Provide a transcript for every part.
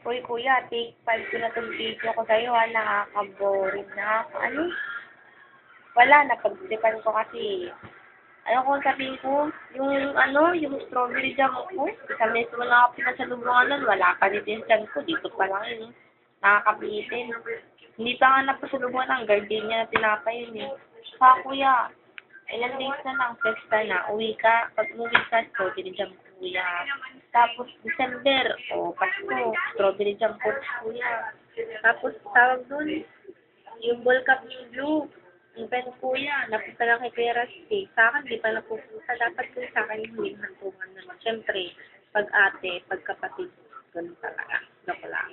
Uy, kuya, take 5 ko na itong video ko sa'yo, ha. Nakaka-boring na. Ano? Wala, napagsipan ko kasi. Ano kung sabihin ko? Yung strawberry jam ko. Isang mes mo na ako pinasalubungan nun. Wala pa dito yung chan ko. Dito pa lang yun. Nakakapitin. Hindi pa nga napasalubungan ng gardenia na tinapay yun, eh. Kuya, ilang days na lang, festa na. Uwi ka. Pag umuwi ka, strawberry jam ko, kuya. Tapos, December, Pasko, strawberry jam ko, kuya. Tapos, tawag dun, yung ball cup ng blue. Yung pen, kuya, napunta lang kay Kuya Rusty. Sa akin, di pa napupunta. Dapat ko sa akin yung huling hantungan naman. Siyempre, pag ate, pag kapatid, ganun talaga. Lako lang.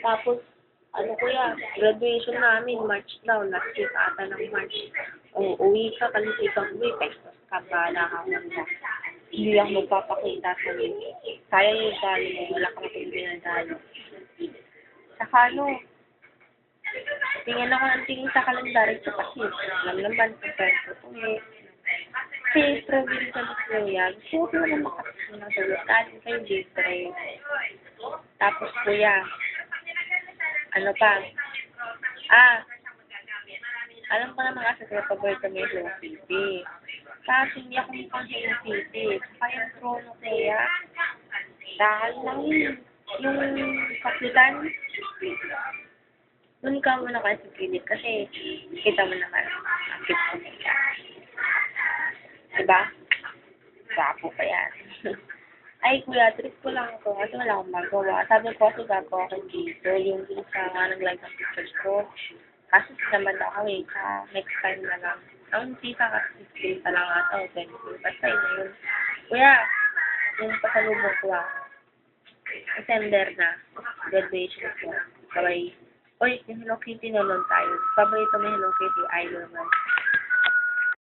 Tapos, kuya, graduation namin, March daw. Last week ata ng March. Uwi ka, kasi ikaw uwi, pesos ka, bahala ka muna. Hindi ako magpapakita sa iyo. Sayang yung dalo mo, wala kang matindi ng dalo. Saka tingnan ako ng tingin sa kalendaryo ko kasi alam naman kung pwede ko kasi strawberry sa kuya. Gusto ko naman makakasama ng sagot. Kanin kayo libre. Tapos kuya, ano pa? Alam ko naman kasi kaya paborito may Hello Kitty. Kasi hindi ako mukhang Hello Kitty. Saka yung trono kuya, dahil lang yung kapitan. Doon ka muna kasi sa pilit kasi kita mo naman ang cute mo niya. Diba? Gwapo pa yan. Ay, kuya, trip ko lang ito kasi wala akong magawa. Sabi ko kasi gagawa ko dito yung isa nga nag-like ng pictures ko. Kasi naman ako next time na lang. Ang tita kasi 15 pa lang ata o 20. Basta yun na yun. Kuya, yung pasalubong ko December na. Graduation ko. Sabay. Uy, yung Hello Kitty na nun tayo. Paborito mo Hello Kitty, Iron Man.